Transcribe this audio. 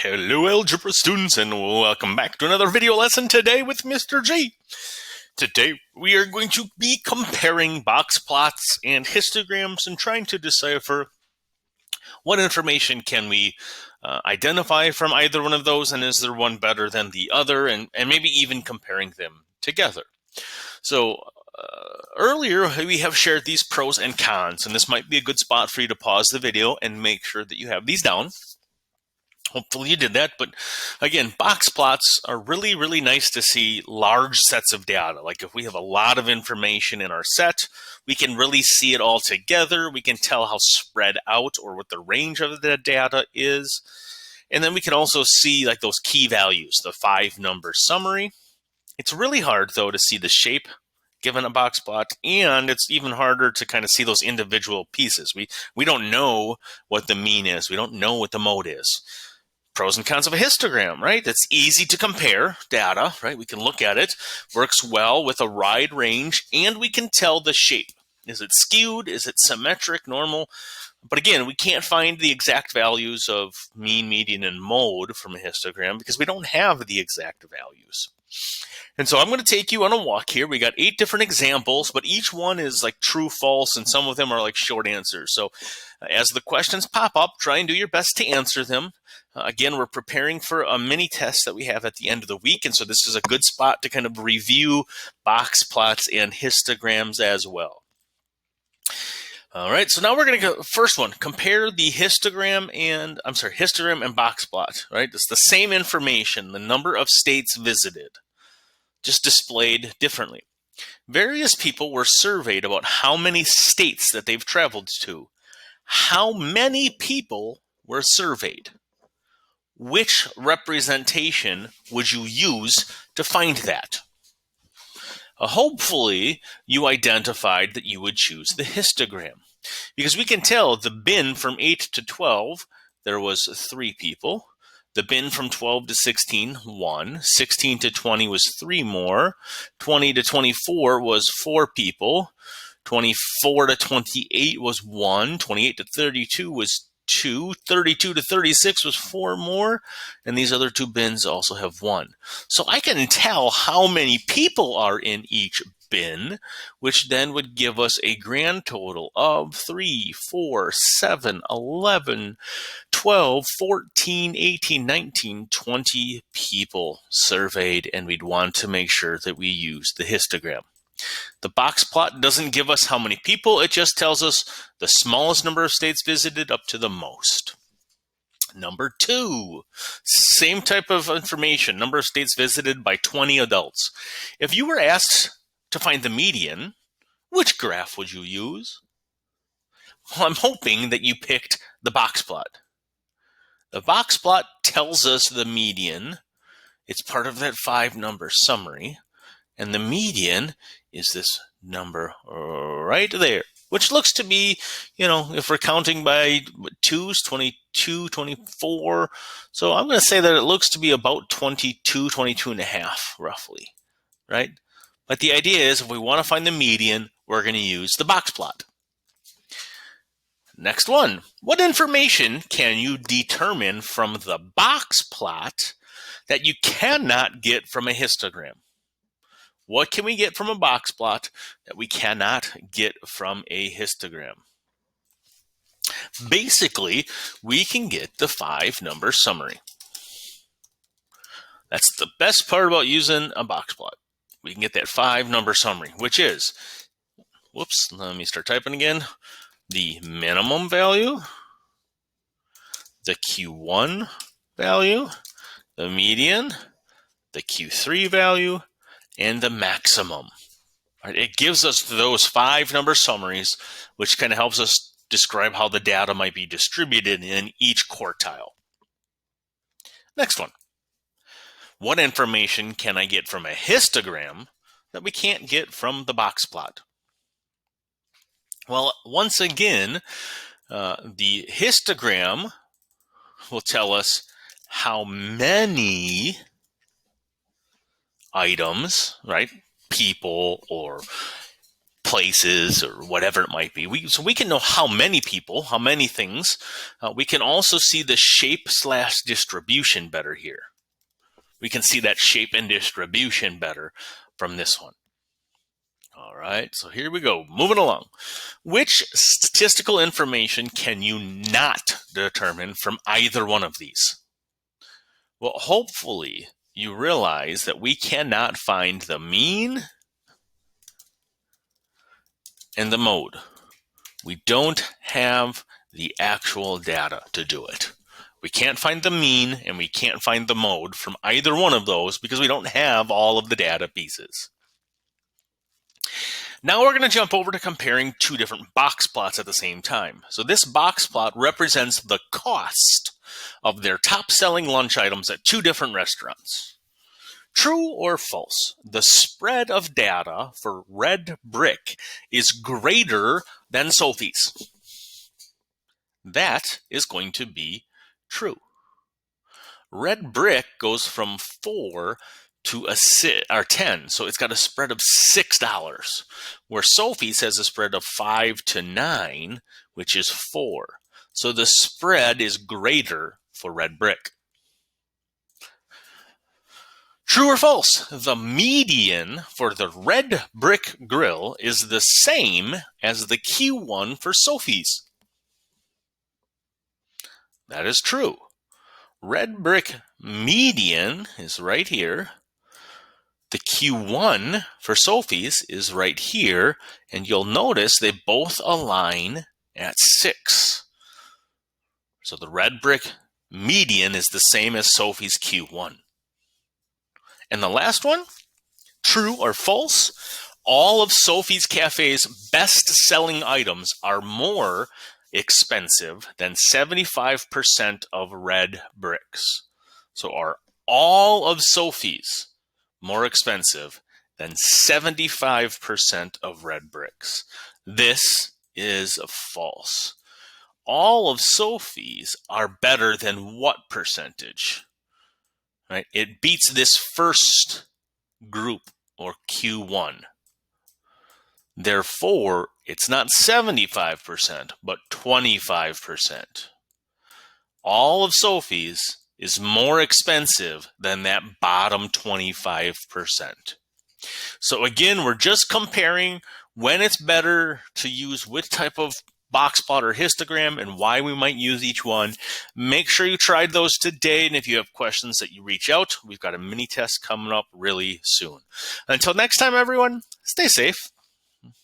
Hello algebra students and welcome back to another video lesson today with Mr. G. Today we are going to be comparing box plots and histograms and trying to decipher what information can we identify from either one of those, and is there one better than the other, and maybe even comparing them together. So earlier we have shared these pros and cons, and this might be a good spot for you to pause the video and make sure that you have these down. Hopefully you did that. But again, box plots are really, really nice to see large sets of data. Like if we have a lot of information in our set, we can really see it all together. We can tell how spread out or what the range of the data is. And then we can also see like those key values, the 5-number summary. It's really hard though to see the shape given a box plot, and it's even harder to kind of see those individual pieces. We don't know what the mean is. We don't know what the mode is. Pros and cons of a histogram, right? It's easy to compare data, right? We can look at it, works well with a wide range, and we can tell the shape. Is it skewed? Is it symmetric, normal? But again, we can't find the exact values of mean, median, and mode from a histogram because we don't have the exact values. And so I'm going to take you on a walk here. We got 8 different examples, but each one is like true, false, and some of them are like short answers. So as the questions pop up, try and do your best to answer them. Again, we're preparing for a mini test that we have at the end of the week, and so this is a good spot to kind of review box plots and histograms as well. All right, so now we're going to go first one, compare the histogram and box plot, right? It's the same information, the number of states visited, just displayed differently. Various people were surveyed about how many states that they've traveled to. How many people were surveyed? Which representation would you use to find that? Hopefully, you identified that you would choose the histogram, because we can tell the bin from 8 to 12, there was 3 people. The bin from 12 to 16, 1. 16 to 20 was 3 more. 20 to 24 was 4 people. 24 to 28 was 1. 28 to 32 was 2. 32 to 36 was 4 more. And these other 2 bins also have 1. So I can tell how many people are in each bin, which then would give us a grand total of 3, 4, 7, 11, 12, 14, 18, 19, 20 people surveyed, and we'd want to make sure that we use the histogram. The box plot doesn't give us how many people, it just tells us the smallest number of states visited up to the most. Number 2, same type of information, number of states visited by 20 adults. If you were asked to find the median, which graph would you use? Well, I'm hoping that you picked the box plot. The box plot tells us the median. It's part of that 5-number summary. And the median is this number right there, which looks to be, if we're counting by 2s, 22, 24. So I'm going to say that it looks to be about 22, 22 and a half, roughly, right? But the idea is if we want to find the median, we're going to use the box plot. Next one, what information can you determine from the box plot that you cannot get from a histogram? What can we get from a box plot that we cannot get from a histogram? Basically, we can get the 5-number summary. That's the best part about using a box plot. We can get that 5-number summary, which is, let me start typing again. The minimum value, the Q1 value, the median, the Q3 value, and the maximum. Right? It gives us those 5-number summaries, which kind of helps us describe how the data might be distributed in each quartile. Next one. What information can I get from a histogram that we can't get from the box plot? Well, once again, the histogram will tell us how many items, right, people or places or whatever it might be. So we can know how many people, how many things. We can also see the shape/distribution better here. We can see that shape and distribution better from this one. All right, so here we go, moving along. Which statistical information can you not determine from either one of these? Well, hopefully you realize that we cannot find the mean and the mode. We don't have the actual data to do it. We can't find the mean and we can't find the mode from either one of those because we don't have all of the data pieces. Now we're going to jump over to comparing two different box plots at the same time. So this box plot represents the cost of their top-selling lunch items at two different restaurants. True or false? The spread of data for Red Brick is greater than Sophie's. That is going to be true. Red Brick goes from 4 to 10, so it's got a spread of $6, where Sophie's has a spread of 5 to 9, which is 4. So the spread is greater for Red Brick. True or false? The median for the Red Brick Grill is the same as the Q1 for Sophie's. That is true. Red Brick median is right here. The Q1 for Sophie's is right here, and you'll notice they both align at 6. So the Red Brick median is the same as Sophie's Q1. And the last one, true or false? All of Sophie's Cafe's best-selling items are more expensive than 75% of Red Bricks. So are all of Sophie's more expensive than 75% of Red Bricks? This is false. All of Sophie's are better than what percentage? Right? It beats this first group, or Q1. Therefore, it's not 75%, but 25%. All of Sophie's is more expensive than that bottom 25%. So again, we're just comparing when it's better to use which type of box plot or histogram and why we might use each one. Make sure you tried those today, and if you have questions that you reach out. We've got a mini test coming up really soon. Until next time, everyone, stay safe.